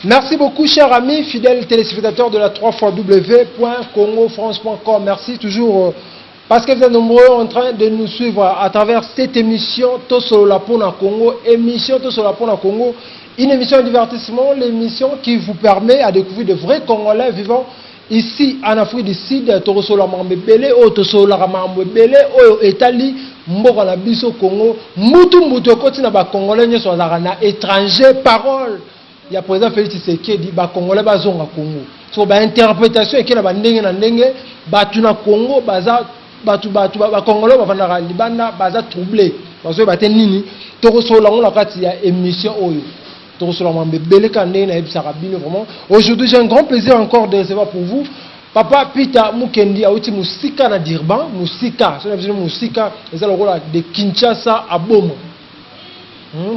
Merci beaucoup, chers amis, fidèles téléspectateurs de la 3xw.congofrance.com. Merci toujours parce que vous êtes nombreux en train de nous suivre à travers cette émission Tosolola Pona Congo. Émission Tosolola Pona Congo, une émission de divertissement, l'émission qui vous permet à découvrir de vrais Congolais vivant ici en Afrique du Sud. Tosolola Mambebele, Tosolola Mambebele, Etali, Mboka na biso Congo. Mutu koti na ba Congolais nyo soazaka na étranger parole. Il y a président Félix Tshisekedi ba Congolais bazonga Congo. So ba interprétation ekena ba ndenge na ndenge batu na Congo baza batu ba Congolais bavanda libanda baza troublé. Parce que bate nini tokosola ngona kati ya émission oyo. Tokosola Mambebele kande na ebisaka bino vraiment. Aujourd'hui, j'ai un grand plaisir encore de recevoir pour vous Papa Peter Mukendi auti musika na Durban, musika, so na biso musika eza lokola de Kinshasa à Boma.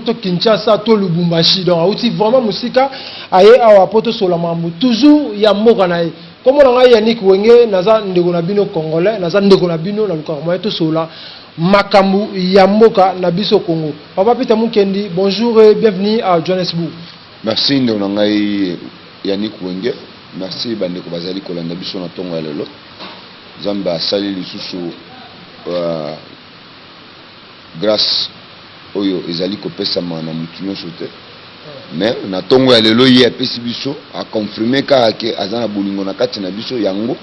To Kinshasa to Lubumbashi donc auti vraiment musika aye awa poto sola mambu toujours ya mboka na ye. Comme on a Yannick Wenge naza ndeko na bino congolais, naza ndeko na bino na lukarma to sola makambu ya mboka na biso Congo. Papa Peter Mukendi, bonjour et bienvenue à Johannesburg. Merci ndeko na ngai Yannick Wenge. Merci bandeko bazali kolanda biso na tongo ya lelo. Zamba sali lisusu grâce oyo ezali kopesa na mutu nyonso te. Mais na tongo ya lelo ye apesi biso a confirmer ka ke azana bolingo na kati na biso yango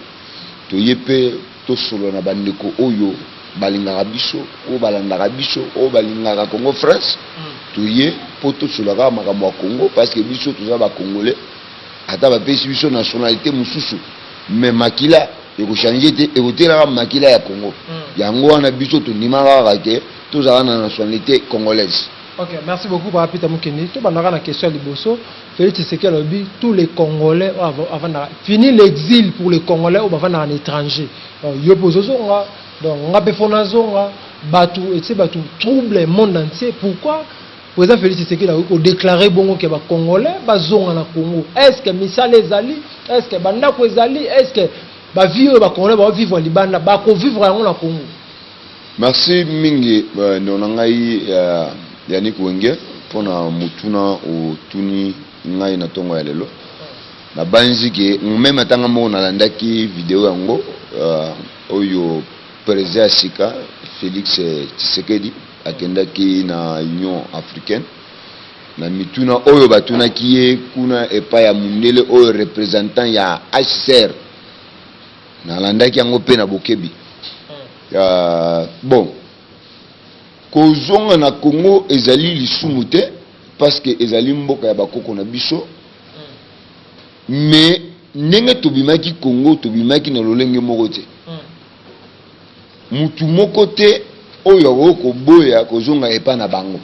to yepe to solo na bandeko oyo balingaka biso o balandaka biso o balingaka Congo France. To ye poto solo ka makambo ya Congo parce que biso toza ba Congolais. Ata ba pesi biso nationalité mususu mais makila eko changer te ekotela makila ya Congo. Yango wana biso to nimaka ke tozala na nationalité congolaise. OK, merci beaucoup Papa Peter Mukendi. To bandaka na question liboso, Félix Tshisekedi lobi tous les Congolais avant fini l'exil pour les Congolais ou bavana en étranger. Yo pozozonga donc ngape fonazonga batu et batu trouble le monde entier. Pourquoi président Félix Tshisekedi a déclaré bongo que ba Congolais bazonga na Congo? Est-ce que misale ezali? Est-ce que bandako ezali? Est-ce que ba vivre ba Congolais ba vivre libanda ba ko vivre yango na Congo? Merci mingi ndona ngai Yannick Wenge pona mutuna o tuni ngai na tongo ya lelo. Na banzi ke même atanga mo na landaki vidéo yango oyo président Sika Félix Tshisekedi akendaki na Union africaine na mituna oyo batuna kiye kuna epa ya mundele oyo représentant ya HCR na landaki yango pe na Bokebi. Bon kozonga na Congo ezali lisumu te parce que ezali mboka ya bakoko na biso mais ndenge tobimaki Congo tobimaki na lolenge moko te mutu moko te oyo ko boya kozonga epa na bango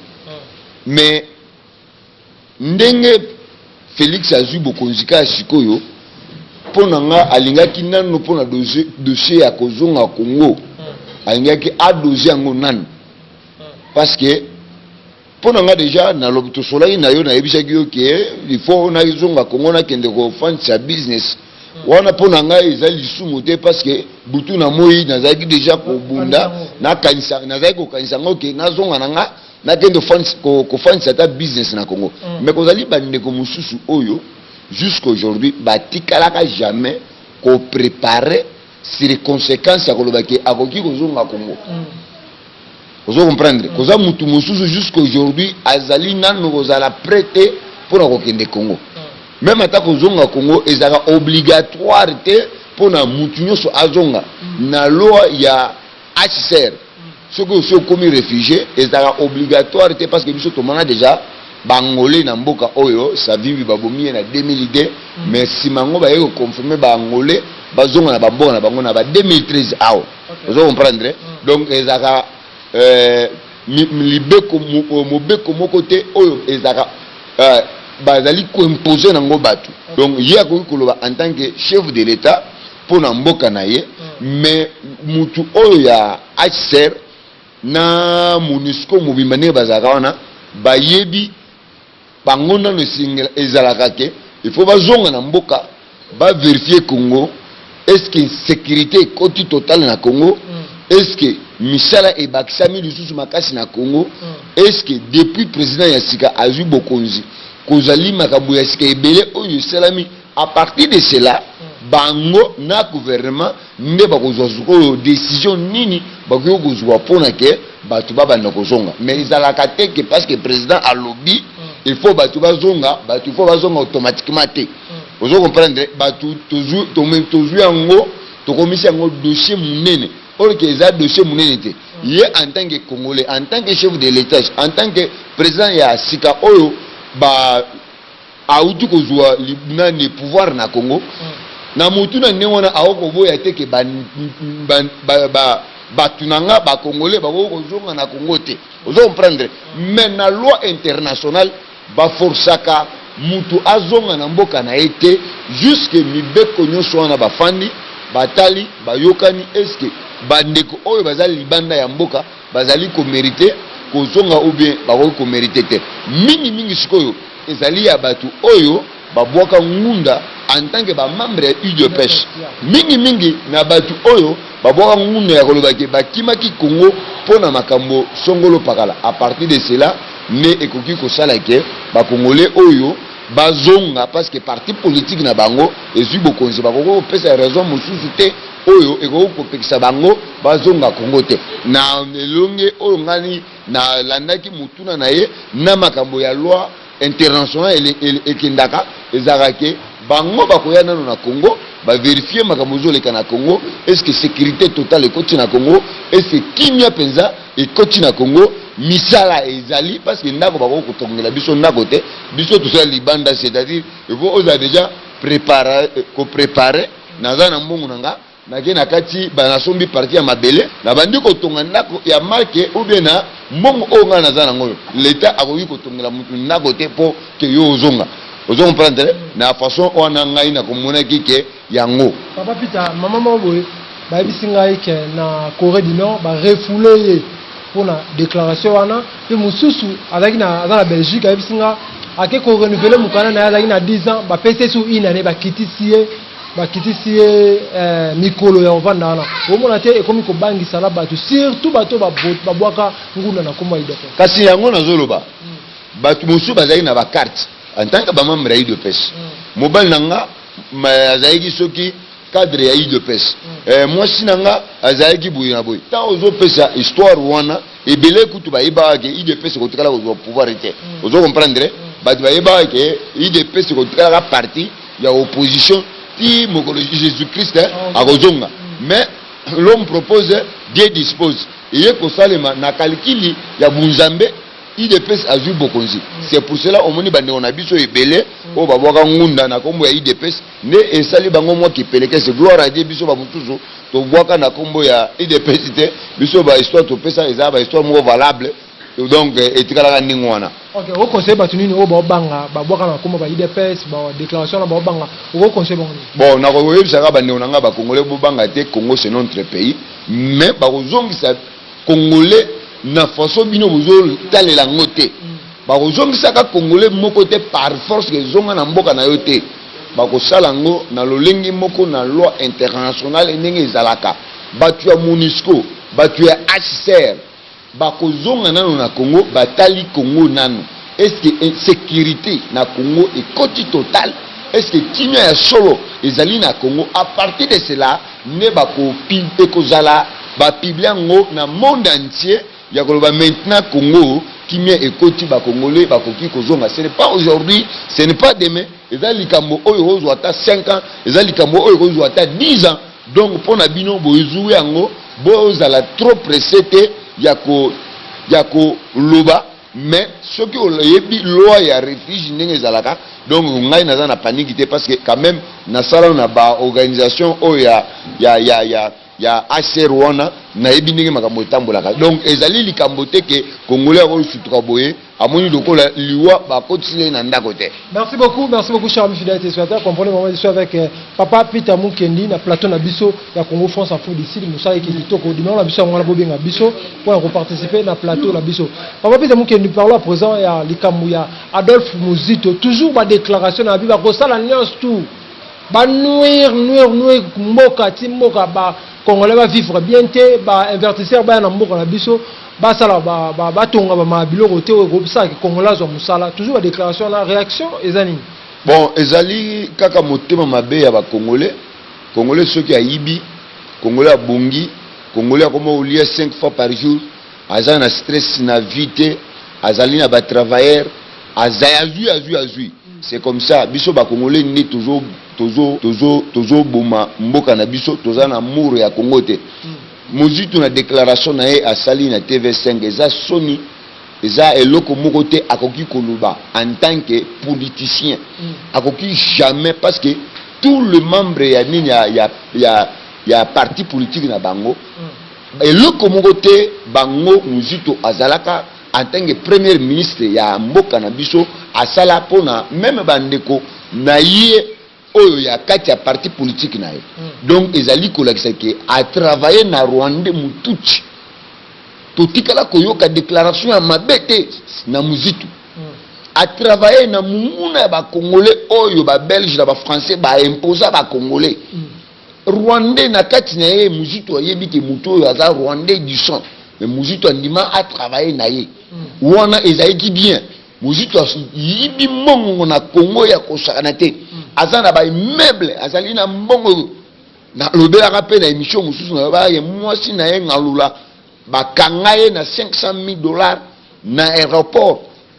mais ndenge Félix azui bokonzika sikoyo pona nga alingaki nanu pona dossier ya kozonga Congo alingaki adoser yango nanu parce que pona nga déjà na lobito solai na yo na ebisaki yo ke il faut na zonga Congo na kende ko fund sa business wana pona nga ezali sumu te parce que butu na moyi nazaki déjà ko bunda na kanisa nazaki ko kanisa ngoke na zonga nanga na kende ko fund sa business na Congo mais kozali bande ko mususu oyo jusqu'aujourd'hui batikalaka jamais ko préparer sur les conséquences à kolobaki akoki kozonga Congo. Vous comprendre koza mutu mususu jusqu'aujourd'hui azali nanu kozala prêté pour na kokende Congo. Même ata kozonga Congo ezaka obligatoire te pour na mutu nyoso azonga na loi ya HCR. Ce que ceux comme réfugiés ezaka obligatoire te parce que biso tomana déjà bangolais na mboka oyo sa vivi babomi na 2002 mais si mango ba yeko confirmer bangolais bazonga na bamboka na bango na ba 2013 awo. Vous comprendre donc ezaka libeko mobeko moko te oyo ezaka bazali ko imposer nango batu donc ye akoki koloba en tant que chef de l'état pour na mboka na ye mais mutu oyo ya HCR na MONUSCO mobimane bazaka wana bayebi bango na singela ezalaka ke il faut bazonga na mboka ba vérifier Congo est-ce que sécurité est totale na Congo est-ce que misala e bakisami lisusu makasi na Congo est-ce que depuis président Yassika azui bokonzi kozali makambo ya sika ebele oyo esalami à partir de cela bango na gouvernement nde bakozwa sikoyo décision nini bakoki kozwa mpona ke bato babanda kozonga mais ezalaka te ke parce que président alobi il faut bato bazonga bato il faut bazonga automatiquement te ozo comprendre bato tozwi yango tokomisi yango dossier munene or que eza dossier munene te ye en tant que congolais en tant que chef de l'état en tant que président ya sika oyo ba autu kozwa nani pouvoir na Congo na mutu na ndenge wana akoboya te ke batunanga ba congolais bakozonga na Congo te ozo comprendre mais na loi internationale ba forsaka mutu azonga na mboka na ete jusque mibeko nyonso wana bafandi batali bayokani eske bandeko oyo bazali libanda ya mboka bazali ko mériter kozonga ou bien bakoki ko mériter te mingi sikoyo ezali ya batu oyo babwaka ngunda en tant que ba membre ya UDPS mingi na batu oyo babwaka ngunda ya koloba ke bakimaki Congo pona makambo songolo pakala à partir de cela ne ekoki kosala ke ba congolais oyo bazonga parce que parti politique na bango ezui bokonzi bakoko pesa raison mosusu te oyo ekoki kopekisa bango bazonga Congo te na elonge oyo ngani na landaki mutuna na ye na makambo ya loi international ekendaka ezarake bango bakoya nano na Congo ba vérifier makambo zoleka na Congo est-ce que sécurité totale ekoti na Congo est-ce que kimia penza ekoti na Congo misala ezali parce que ndako bako kotongela biso ndako te biso tout ça libanda c'est-à-dire il faut oza déjà préparer naza na mbongo nanga nake na kati banasombi parti ya mabele na bandi kotonga ndako ya marque ou bien na mbongo oyo nga naza nango l'état akoki kotongela mutu ndako te po ke yo ozonga ozo comprendre na façon wana ngai na komona kike yango papa Peter mama maboye ba bisinga ke na Corée du Nord ba refouler pour la déclaration wana et mususu azaki na Belgique ba bisinga ake ko renouveler mukana na azaki na 10 ans ba pese sur une année ba kitisie mikolo ya ovanda wana omona te ekomi ko bangisa la bato surtout bato babwaka ngunda na koma idete kasi yango nazoloba bato mususu bazaki na ba carte en tant que membre ya UDPS mobile nanga azaki soki cadre ya UDPS mwasi nanga azaki boye na boye ta ozo pesa histoire wana ebele kutu bayeba ke UDPS ko tikala ko pouvoir te ozo comprendre bato bayeba ke UDPS ko tikala parti ya opposition ti mokolo Jésus-Christ akozonga mais l'homme propose Dieu dispose et ko salema na calculi ya bunzambe IDPS azui bokonzi c'est pour cela omoni bande on a biso ebele o babwaka ngunda na kombo ya IDPS ne esali bango mwa kipeleke c'est gloire à Dieu biso ba mutuzo to bwaka na kombo ya IDPS te biso ba histoire to pesa eza ba histoire mo valable donc etikala ningo wana OK o conseil batunini o ba banga ba bwaka na kombo ba IDPS ba déclaration na ba banga o conseil bango bon na ko yebisa ka bande onanga ba congolais bo banga te Congo c'est notre pays mais ba kozongisa congolais na façon bino bozol talela ngote ba kozongisa ka congolais moko te par force que zonga na mboka na yo te ba kosala ngo na lolengi moko na loi internationale ndenge ezalaka batu ya MONUSCO batu ya HCR ba kozonga nano na Congo batali Congo nano est-ce que sécurité na Congo est quoti total est-ce que kimia ya solo ezali na Congo à partir de cela ne ba ko pimpe kozala ba pibliango na monde entier ya koloba maintenant Congo kimia ekoti ba congolais ba koki kozonga ce n'est pas aujourd'hui ce n'est pas demain ezali kambo oyo ozwa ta 5 ans ezali kambo oyo ozwa ta 10 ans donc pona bino bozuwe yango bozala trop pressé te ya ko loba mais ce que oyebi loi ya refuge ndenge ezalaka donc ngai naza na panique te parce que quand même na sala na ba organisation oyo ya HCR wana na yebi ndenge makambo etambolaka donc ezali likambo te ke congolais oyo sutuka boye amoni lokola liwa bakotile na ndako te. Merci beaucoup cher ami fidèle téléspectateur. Comprenez moment je suis avec papa Peter Mukendi na plateau na biso ya Congo France Info d'ici musala ki kitoko dimano na biso ngala bobenga biso pour participer na plateau na biso. Papa Peter Mukendi parle à présent ya likambo ya Adolphe Muzito toujours ba déclaration na biba ko sala nyos tout ba nuire mboka ti mboka ba Congolais va vivre bien te ba invertisseur ba na mboka na biso basala batonga ba mabiloko te o groupe ça que Congolais zo musala toujours la déclaration la réaction ezani bon ezali kaka motema mabe ya ba Congolais ceux qui a ibi Congolais bongi Congolais comme on lit 5 fois par jour azali na stress na vite azali na ba travailleur azui c'est comme ça biso ba Congolais ni toujours boma mboka na biso toza na amour ya Congo te Mozitu na déclaration na ye asali na TV5 eza soni eza eloko moko te akoki koluba en tant que politicien akoki jamais parce que tout le membre ya nini ya parti politique na bango eloko moko te bango Mozitu azalaka en tant que premier ministre ya mboka na biso asala pona même bandeko na ye oyo ya kati ya parti politique na ye donc ezali kolakisa ke a travailler na Rwanda mutuchi totikala koyoka déclaration ya mabete na Mozitu a travailler na munguna ya ba Congolais oyo ba Belge na ba Français ba imposer ba Congolais Rwanda na kati na ye Mozitu ayebi ke muto oyo aza Rwanda du sang mais Mozitu andima a travailler na ye wana ezali ki bien Mozitu yibi mongo na Congo ya kosakana te azana ba immeuble azali na mbongo na lobela rappel na émission mususu na ba ye mwasi na ye ngalula bakanga ye na $500,000 na aéroport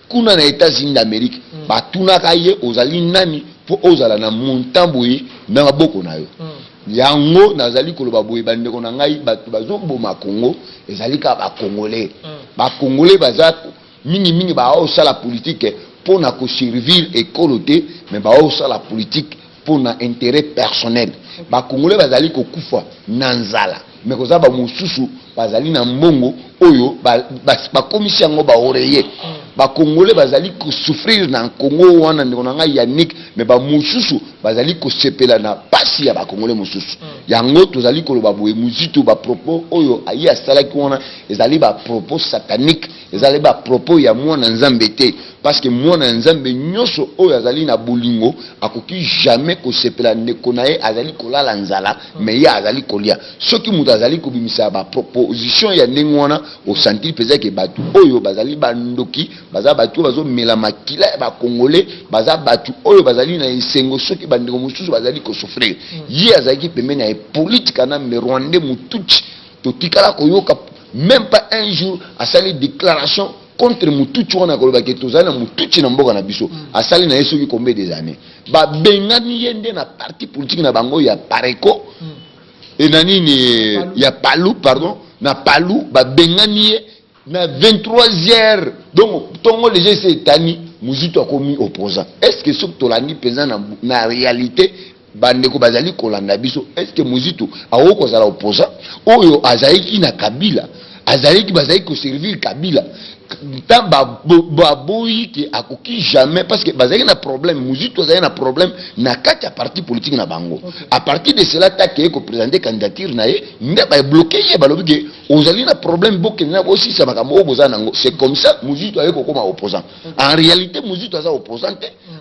kuna na États-Unis d'Amérique batunaka ye ozali nani po ozala na montant boye na maboko na yo yango nazali koloba boye bandeko na ngai bato bazoboma Congo ezali ka ba Congolais ba Congolais bazako mingi ba osala politique pour na ko servir écoloté mais ba osala politique pour na intérêt personnel ba Congolais bazali ko kufa nanzala mais koza ba mususu bazali na mbongo oyo ba komisi yango ba oreye ba Congolais bazali ko souffrir na Congo wana ndeko na ngai Yannick mais ba mususu bazali ko sepela na pasi ya ba Congolais mususu yango tozali ko loba boye Mozitu ba propos oyo ayi asalaki wana ezali ba propos satanique ezali ba propos ya mwana nzambe te parce que mwana nzambe nyonso oyo azali na bolingo akoki jamais ko sepela ndeko na ye azali kolala nzala mais ya azali kolia soki mutu azali kobimisa ba proposition ya ndenge wana au sentir peut-être que batu oyo bazali bandoki baza batu bazo mela makila ya ba Congolais baza batu oyo bazali na esengo soki bandeko mususu bazali ko souffrir ye azali pembeni ya politique na Rwanda mutuchi totikala koyoka même pas un jour asali déclaration contre mutuchi wana koloba ke tozali na mutuchi na mboka na biso asali na yesoki combien des années ba bengani yende na parti politique na bango ya Pareko et nanini ya Palu pardon na Palu ba bengani ye na 23h donc tongo les gens c'est tani Mozitu a commis opposant est-ce que ce tolandi pesant na réalité bandeko bazali kolanda biso est-ce que Mozitu a okozala opposant oyo azaiki na Kabila azaiki bazali ko servir Kabila tant baboyi ki akoki jamais parce que bazali na problème Mozitu azali na problème na kati ya parti politique na bango à partir de cela take ko présenter candidature na ye nde ba bloquer ye balobi ke ozali na problème boke na aussi ça makambo oboza nango c'est comme ça Mozitu ayeko koma opposant en réalité Mozitu aza opposant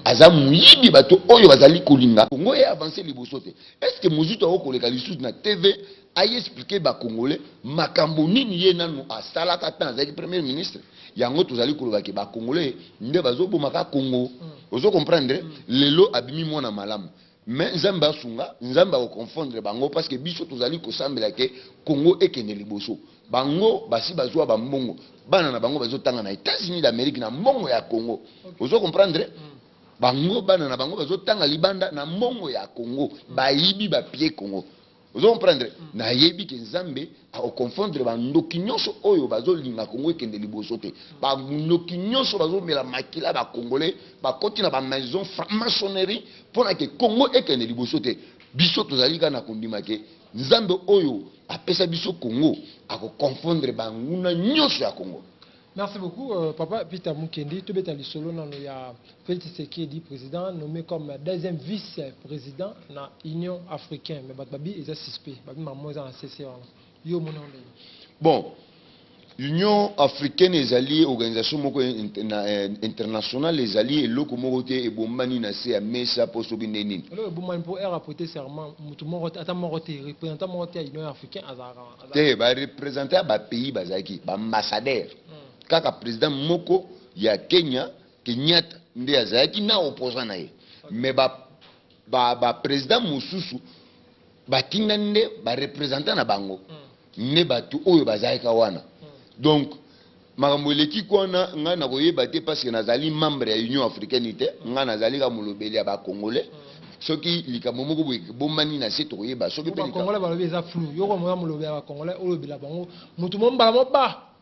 aza muyibi bato oyo bazali kolinga Congo e avancer liboso te est-ce que Mozitu akoleka lisusu na TV aye expliquer ba Congolais makambo nini ye nanu asalaka tant azali premier ministre yango tozali koloba ke ba Congolais nde bazobomaka Congo ozo comprendre lelo abimi mwana malamu mais nzamba asunga nzamba ko confondre bango parce que biso tozali kosambela ke Congo ekende liboso bango basi bazwa ba mbongo bana na bango bazotanga na États-Unis d'Amérique na mbongo ya Congo ozo comprendre bango bana na bango bazotanga libanda na mbongo ya Congo bayibi ba pied Congo vous comprenez na yebi ke nzambe a confondre ba ndoki nyonso oyo bazolinga Congo ekende liboso te ba ndoki nyonso bazomela makila ba Congolais ba koti na ba maison franc-maçonnerie pona ke Congo ekende liboso te biso tozali kana kondima ke nzambe oyo apesa biso Congo a confondre ba nguna nyonso ya Congo. Merci beaucoup, Papa Peter Mukendi. Tout est solo dans le Félix Tshisekedi, président, nommé comme deuxième vice-président de l'Union africaine. Mais Babi est suspect. Babi maman est en CC. Bon, Union africaine les alliés organisation internationale les alliés loko moroté et bombani na se mesa pour sobineni le bombani pour rapporter serment mutu moroté ata moroté représentant moroté Union africaine azara te ba représenter ba pays bazaki ba ambassadeur kaka président moko ya Kenya Kenyatta nde azaki na opposant na ye mais ba président mususu ba tinande ba représentant na bango ne batu oyo bazaki wana. Donc, makamboleki kwana nga na koyeba te parce que nazali membre ya Union africaine te nga nazali ka molobeli ya ba congolais soki likambo moko bombani na se to koyeba soki pe congolais balobi eza flou yoko mo molobeli ya ba congolais olobela bango mutu mombala moba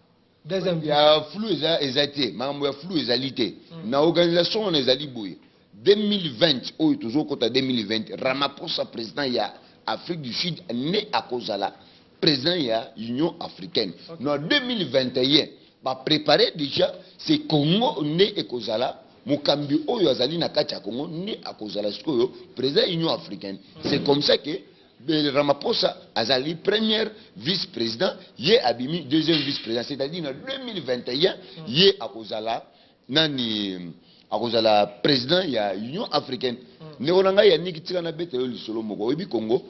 deuxième ya flou eza te makambo ya flou ezali te na organisation on ezali boye 2020 oyo tozo kota 2020 Ramaphosa président ya Afrique du Sud né à Kozala président ya Union africaine. Okay. En 2021, va préparer déjà ce Congo né et Kozala, Mukambi Oyo Azali na kati ya Congo né à Kozala Skoyo, président Union africaine. C'est comme ça que Ramaphosa Azali premier vice-président, yé Abimi deuxième vice-président. C'est-à-dire en 2021, yé à Kozala nani à Kozala président ya Union africaine. Néolanga ya nikitika na bete yo lisolo moko oyebi Congo.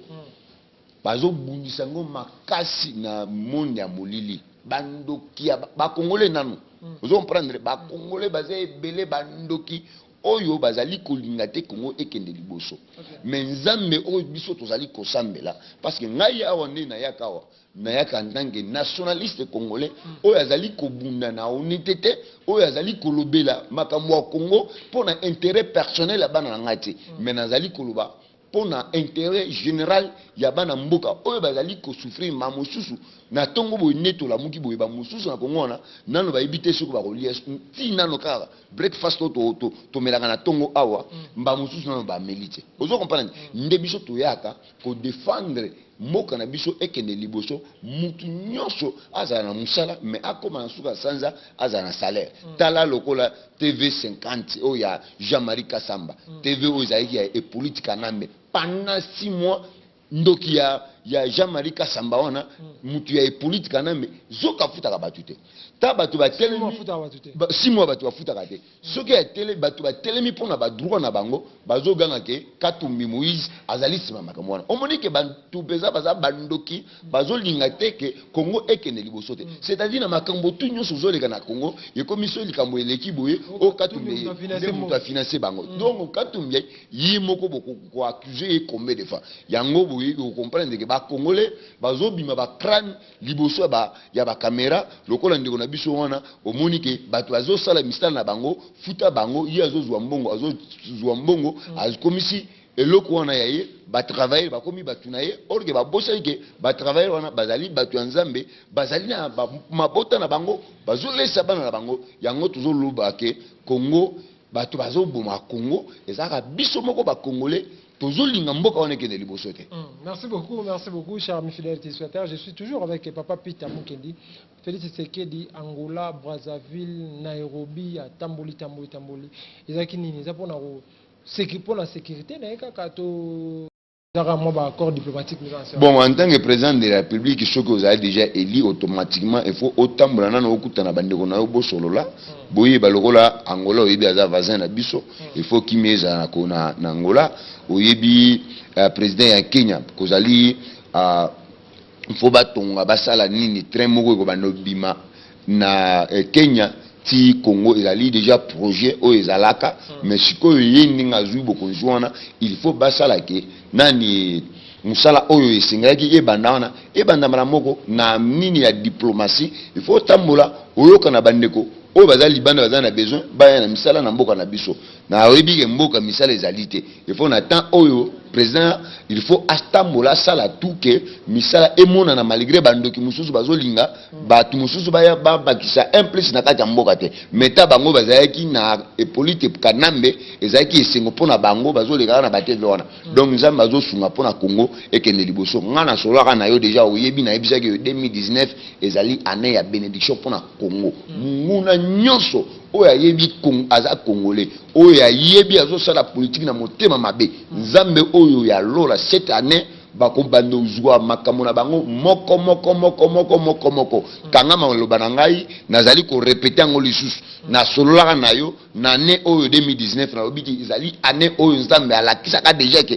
Bazo bundisango makasi na monde ya molili bandoki ba congolais nanu vous comprendre ba congolais baza ebele bandoki oyo bazali kolinga te Congo ekende liboso mais nzambe oyo biso tozali kosambela parce que ngai awa nde na yakawa na yaka ndange nationaliste congolais oyo azali kobunda na honnêteté oyo azali kolobela makambo ya Congo pour na intérêt personnel ya bana na ngati mais nazali koloba pour na intérêt général ya bana mboka oyo bazali ko souffrir ma mosusu na tongo boy neto la muki boy ba mosusu na Congo na nano ba ebité soko ba kolia ti nano kara breakfast to melanga na tongo awa mba mosusu nano ba melite ozo comprendre nde biso to yaka ko défendre moka na biso ekende liboso mutu nyonso azala na musala mais akoma na suka sanza azala na salaire tala lokola TV 50 oya Jean-Marie Kassamba TV ozaiki ya e politique nambe pendant 6 mois ndoki ya Jean-Marie Kassamba wana mutu ya politique nambe zoka futa ka batute ta batu ba telemi 6 mois batu ba futa ka te soki ya tele batu ba telemi pona ba droit na bango bazo ganga ke Katumbi Moïse azali sima makambo wana omoni ke bantu peza baza bandoki bazo linga te ke Congo ekende liboso te c'est-à-dire na makambo tu nyonso zoleka na Congo yekomiso likambo eleki boye o Katumbi de mutu a financer bango donc Katumbi yi moko boko ko accuser combien de fois yango boye ko comprendre que ba congolais bazo bima ba crâne liboso ya ba caméra lokola ndeko na biso wana omoni ke bato bazo sala misala na bango futa bango yi azo zwa mbongo akomisi eloko wana yaye ba travailler ba komi batu na ye or que ba bossa ke ba travailler wana bazali batu ya Nzambe bazali na mabota na bango bazo lesa bana na bango yango tozo loba ke Congo bato bazo boma Congo ezaka biso moko ba congolais. Merci beaucoup, cher ami fidèle téléspectateur. Je suis toujours avec Papa Peter Mukendi. Félix Tshisekedi, Angola, Brazzaville, Nairobi, Tamboli. Ezaki nini za pona pour la sécurité na kato accord diplomatique. Bon, en tant que président de la République, ce que vous avez déjà élu automatiquement, il faut autant brana na okutana bandeko na bo solo là. Boye balokola Angola oyebi aza voisin na biso, il faut kimeza na Angola. Oyebi président ya Kenya kozali faut batonga basala nini train moko ko bano bima na Kenya ti Congo ezali déjà projet o ezalaka mais sikoyo yindi ngazui boko joana il faut basala ke nani musala oyo esengaki ebanda mala moko na nini ya diplomatie il faut tambola oyoka na bandeko oyo bazali banda bazana besoin baya na misala na mboka na biso na oyebi ke mboka misala ezali te il faut na temps oyo président il faut astambola sala tout que misala emona na malgré bandoki mususu bazolinga batu mususu baya bakisa un plus na kati ya mboka te meta bango bazalaki na politique kanambe ezalaki esengo pona bango bazoleka na batele wana donc nzambe bazosunga pona Congo ekende liboso ngana solaka na yo déjà oyebi na yebisaki 2019 ezali année ya bénédiction pona Congo nguna nyonso oya yebi aza congolais oya yebi azosala politique na motema mabe nzambe oyo ya lola cette année bako bando zwa makambo na bango moko kanga maloba na ngai nazali ko répéter ngo lisusu na solola na yo na année oyo 2019 na obiki ezali année oyo nzambe alakisaka déjà que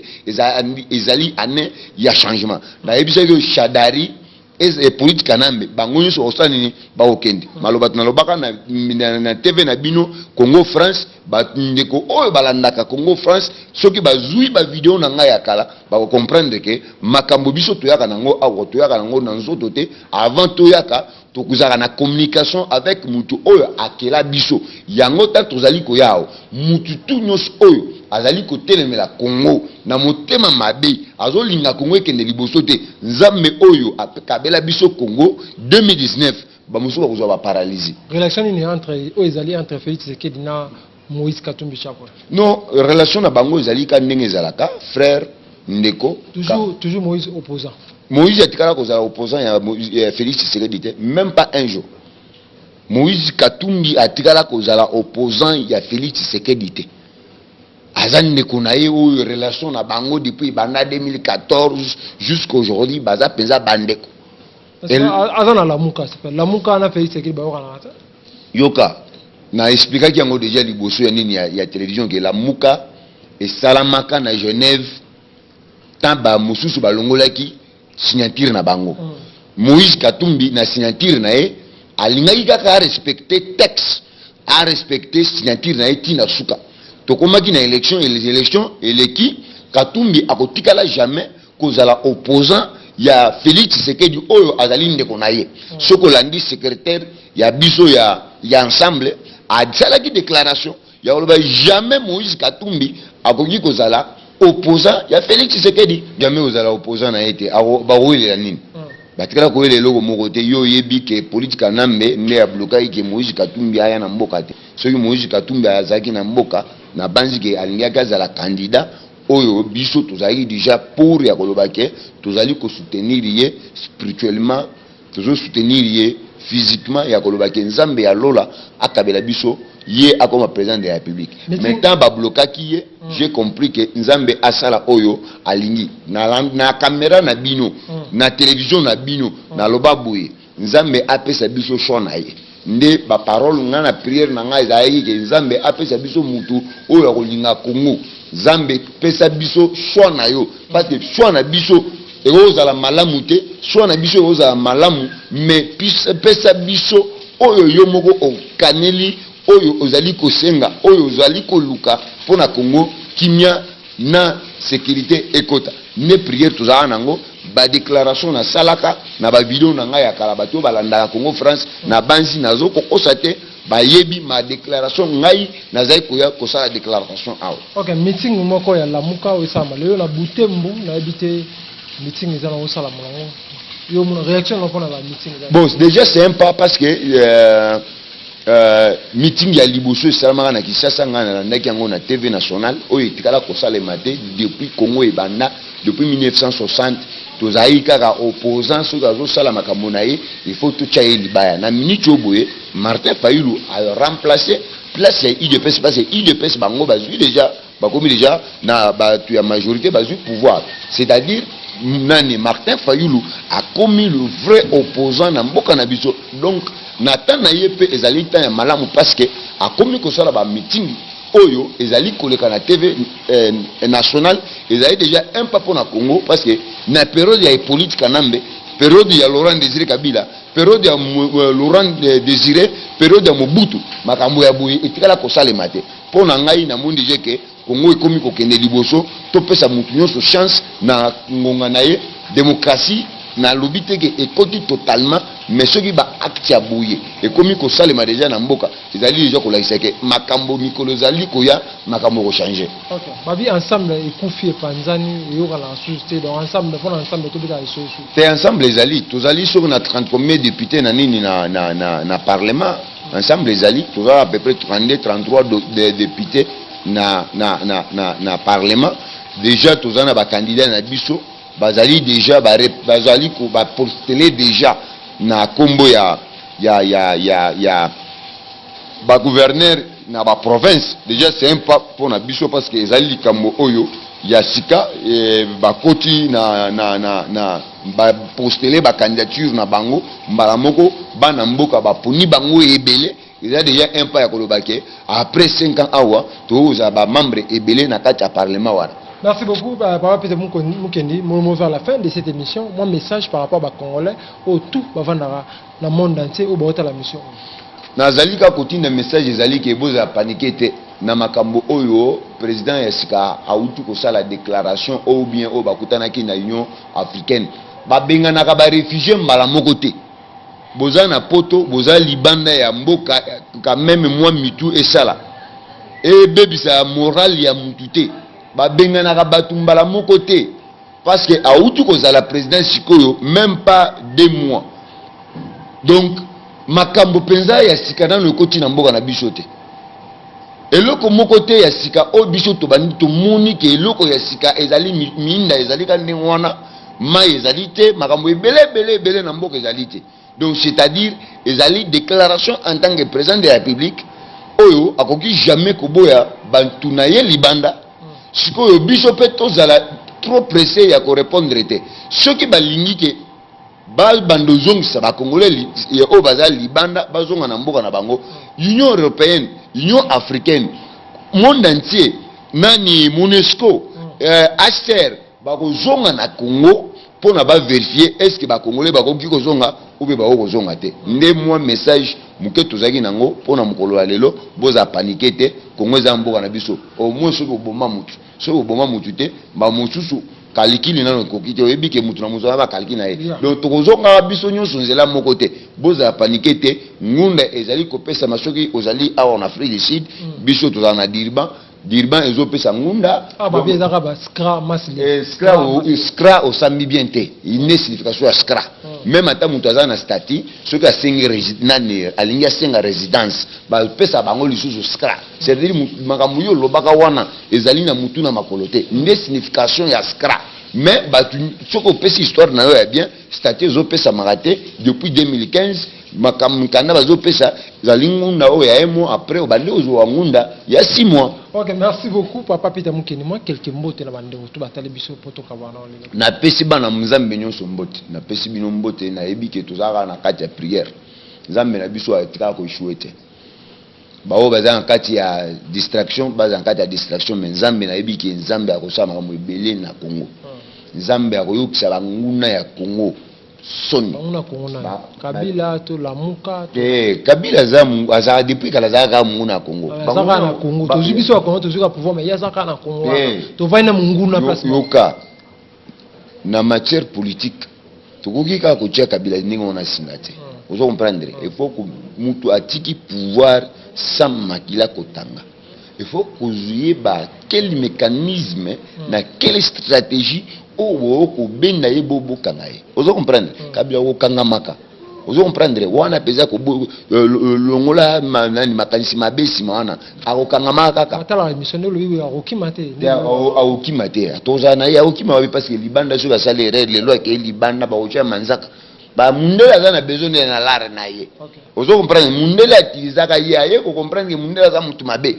ezali année ya changement na ebisa que Shadari et politique kanambe bango nyonso osani ni ba okende maloba na lobaka na TV na bino Congo France ba ndeko oyo balandaka Congo France soki bazui ba video na ngai ya kala ba comprendre que makambo biso toyaka nango awo toyaka nango na nzoto te avant toyaka tokuzaka na communication avec mutu oyo akela biso yango ta tozali koyao mutu tu nyonso oyo azali kotelemela Congo na motema mabe azolinga Congo ekende liboso te nzambe oyo akabela biso Congo 2019 ba musuba kozwa ba paralysie. Relation ni entre ezali entre Félix Tshisekedi na Moïse Katumbi Chapwe. Non, relation na bango ezali ka ndenge ezalaka frère ndeko toujours Moïse opposant. Moïse atikala kozala opposant ya Félix Tshisekedi même pas un jour. Moïse Katumbi atikala kozala opposant ya Félix Tshisekedi. Azan ndeko na ye oyo relation na bango depuis banda 2014 jusqu'à aujourd'hui baza penza bandeko. Azan na lamuka s'appelle lamuka na Félix Tshisekedi ba okana ata. Yoka na expliquer ki yango déjà liboso ya nini ya télévision que la muka et salamaka na Genève tamba mususu balongolaki signature na bango. Moïse Katumbi na signature na ye alingaki kaka respecter texte a respecter signature na ye tina suka. Tokomaki na élection et les élections eleki Katumbi akotikala jamais kozala opposant ya Félix Tshisekedi oyo azali ndeko na ye. Soko landi secrétaire ya biso ya ensemble a salaki déclaration ya oloba jamais Moïse Katumbi akoki kozala opposant ya Félix Tshisekedi jamais ozala opposant na été ba oyelela nini batikala ko yele loko moko te yo yebi ke politique nambe ne ya bloquer ke Moïse Katumbi aya na mboka te soki Moïse Katumbi azaki na mboka na banzi ke alinga azala candidat oyo biso tozali déjà pour ya koloba ke tozali ko soutenir ye spirituellement tozo soutenir ye physiquement ya koloba ke nzambe ya lola akabela biso ye akoma président de la République. Maintenant ba blokaki ye j'ai compris que nzambe asala oyo alingi na caméra na bino na télévision na bino na loba boye nzambe apesa biso choix na ye nde ba parole nga na prière na nga ezali ke nzambe apesa biso mutu oyo akolinga Congo nzambe pesa biso choix na yo parce que choix na biso ezala malamu te choix na biso ezala malamu mais pesa biso oyo yo moko okaneli oyo ozali kosenga oyo ozali koluka pona Congo kimia na sécurité ekota ne prière tozala nango ba déclaration na salaka na ba vidéo na nga ya kala bato balanda Congo France na banzi nazo kokosa te ba yebi ma déclaration ngai nazali koya kosala déclaration awo. OK, meeting moko ya lamuka osama leo na Butembo na habité meeting ezala osala mongo. Yo mon réaction na pona la meeting. Bon, déjà c'est un pas parce que meeting ya liboso esalamaka na Kinshasa nga na ndaki yango na TV nationale oyo etikala kosalema te depuis Congo ebanda depuis 1960 tozali kaka opposant soki azosala makambo na ye il faut totya ye libaya na minute oyo boye Martin Fayulu a remplacé place ya IDPS parce que IDPS bango bazwi déjà bakomi déjà na bato ya majorité bazwi pouvoir c'est-à-dire nani Martin Fayulu a commis le vrai opposant na mboka na biso donc Nathan na yepe ezali ta ya malamu parce que a commis kosala ba meeting oyo ezali koleka na TV national ezali déjà un pas pour na Congo parce que na période ya politique kanambe période ya Laurent Désiré Kabila période ya Laurent Désiré période ya Mobutu makambo ya boye etikala kosalema te pour na ngai na monde je que Congo ekomi kokende liboso to pesa mutu nyonso chance na ngonga na ye démocratie na lobite ke ekoti totalement mais soki ba acte ya boye ekomi kosalema déjà na mboka ezali déjà kolakisa ke makambo mikolo zali koya makambo ko changer. OK, babi ensemble ekufi panzani yoka la société donc ensemble pour ensemble to bika iso. C'est ensemble ezali tozali soki na 30 combien députés na nini na parlement ensemble ezali tozala à peu près 32 33 députés na parlement déjà tozana ba candidat na biso bazali déjà bazali ko ba postuler déjà na kombo ya ba gouverneur na ba province déjà c'est un pas pour na biso parce que ezali kambo oyo ya sika bakoti na postuler ba candidature na bango mbala moko bana mboka baponi bango ebele. Il y a déjà un pas à Kolobake. Après 5 ans, tous les membres ébélés dans le Parlement. Merci beaucoup, Papa Peter Mukendi. Nous vers la fin de cette émission. Mon message par rapport à Congolais, au tout, dans le monde entier, au bord de la mission. Nazalika continue le message Zali que vous avez paniqué. Na makambo oyo président Yassika a outu ko la déclaration ou bien au bakutanaki na Union africaine. Ba benga na ka ba réfugié mbala mokote. Boza na poto, boza libanda ya mboka quand même moi mitu esala. Et bebisa moral ya mutute. Ba benga na ka batumbala mokote parce que a outu ko la président Sikoyo même pas 2 mois. Donc makambo penza ya sika na le côté na mboka na bisote. Eloko mokote ya sika o bisoto bandi to moni ke eloko ya sika ezali minda ezali ka ndengwana ma ezali te makambo ebele na mboka ezali te. Donc c'est-à-dire ezali déclaration en tant que président de la République oyo akoki jamais koboya bantuna ye libanda sikoyo biso pe tozala trop pressé ya ko répondre te soki balingi ke bandozongisa ba congolais ya o baza libanda bazonga na mboka na bango Union européenne Union africaine monde entier nani MONUSCO HCR bakozonga na Congo pour na ba vérifier est-ce que ba congolais bakoki kozonga ou bien bakozonga te nde moi message muke tozaki nango pour na mukolo ya lelo boza paniquer te Congo za mboka na biso au moins soko boma mutu soko boma mutu te ba mususu kalikili na koki te oyebi ke mutu na muzo ba kalikili na ye donc tokozonga biso nyonso nzela moko te boza paniquer te ngunda ezali kopesa masoki ozali awa en Afrique du Sud biso tozana na Dirban ezopesa ngunda babezaka ba skra masli skra au sambi bien te une signification ya skra même ata mutu azana na statut soki asengi nani alingi asenga résidence ba pesa bango lisusu skra c'est-à-dire makambo yo lobaka wana ezali na mutu na makolo te une signification ya skra mais batu soko opesi histoire na yo ya bien statut ezopesa marate depuis 2015 makamukana bazopesa zalingunda o ya 1 mois après obande ozo ngunda ya 6 mois. OK, merci beaucoup Papa Peter Mukendi. Moi quelques mots na bande to batale biso poto kabana ole. Na pesi bana mzambe nyonso mbote. Na pesi bino mbote na yebike tozaka na kati ya prière. Nzambe na biso atika ko chouete. Bao baza en kati ya distraction, baza en kati ya distraction mais nzambe na yebike nzambe akosama mo ebele na Congo. Nzambe akoyokisa banguna ya Congo. Soni Kabila to Lamuka Kabila za depuis kala za munguna Congo bazaka na Congo tozibiso Congo tozuka pouvoir mais yazaka na Congo to vaina munguna place yoka na matière politique tokoki ka ko tia Kabila ningo na singate ozo comprendre il faut que mutu atiki pouvoir sans makila kotanga il faut que ba quel mécanisme na quelle stratégie o ko benda ye bobo kangaye ozo comprendre Kabila ko kanga maka ozo comprendre wana peza ko longola nani makanisi mabesi mana akokanga maka kaka atala émission lo wi akokimate akokimate tozana ya okima parce que libanda so basale erreur le loi ke libanda ba ocha manzaka ba mundela za na besoin na lare na ye ozo comprendre mundela atilizaka ye aye ko comprendre que mundela za mutu mabe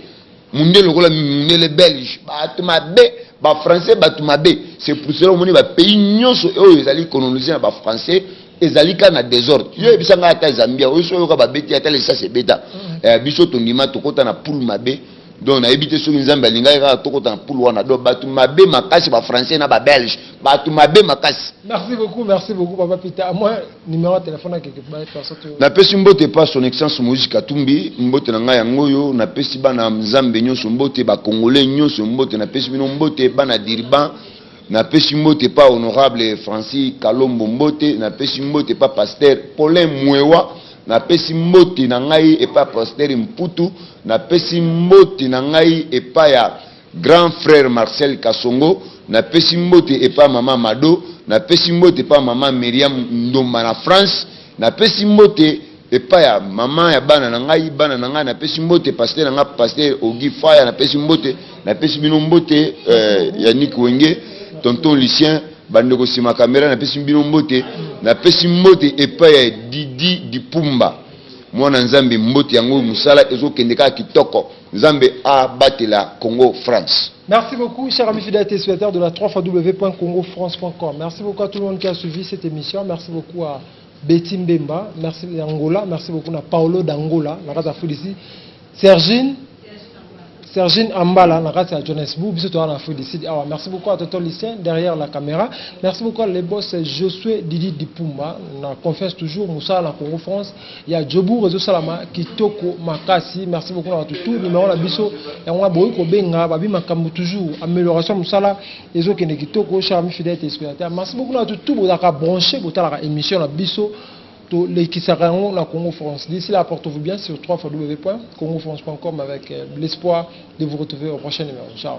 mundele kola mundele belge ba mabe ba français ba mabe c'est pour cela moni ba pays nyonso oyo ezali colonisé na ba français ezali ka na désordre yo bisanga ata Zambia oyo so yo ka ba beti ata ça c'est beta biso to ndima to kota na poule mabe donc na ebité so nzamba linga ka to kota na poule wana do ba mabe makasi ba français na ba belge ba mabe makasi. Merci beaucoup Papa Peter. Moi numéro de téléphone quelque part personne na pesi mbote pas son excellence Moïse Katumbi mbote na ngai yangoyo na pesi bana Nzambe nyonso mbote ba congolais nyonso mbote na pesi bino mbote bana Dirban na pesi mbote pas honorable Francis Kalombo mbote na pesi mbote pas pasteur Paulin Mwewa na pesi mbote na ngai et pas pasteur Mputu na pesi mbote na ngai et pas ya grand frère Marcel Kasongo na pesi mbote et pas maman Mado na pesi mbote pas maman Myriam Ndomba na France na pesi mbote et pas ya maman ya bana na ngai na pesi mbote pasteur na pasteur Ogi Faya na pesi mbote na pesi bino mbote Yannick Wenge tonton Lucien bandeko sima caméra na pesi bino mbote na pesi mbote et pas ya Didi Dipumba mwana Nzambe mbote yango musala ezokende ka kitoko Nzambe a batela Congo France. Merci beaucoup, chers amis fidèles téléspectateurs de la 3xw.congofrance.com. Merci beaucoup à tout le monde qui a suivi cette émission. Merci beaucoup à Betty Mbemba. Merci à Angola. Merci beaucoup à Paulo d'Angola. Sergine Ambala, à Johannesburg. Merci beaucoup à Toto Lucien derrière la caméra. Merci beaucoup à les boss Josué Didi Dipumba. On confesse toujours Moussa la Congo France. Il y a Djobou Rezo Salama, Kitoko Makasi. Merci beaucoup à tout. Numéro la biso. Et on a beaucoup benga. Babi Makambu toujours. Amélioration Moussala. Les autres qui Kitoko, chers amis fidèles téléspectateurs. Merci beaucoup à tout. Vous avez branché pour la émission la biso. Les qui seront la Congo France. D'ici là, portez-vous bien sur www.congofrance.com avec l'espoir de vous retrouver au prochain numéro. Ciao.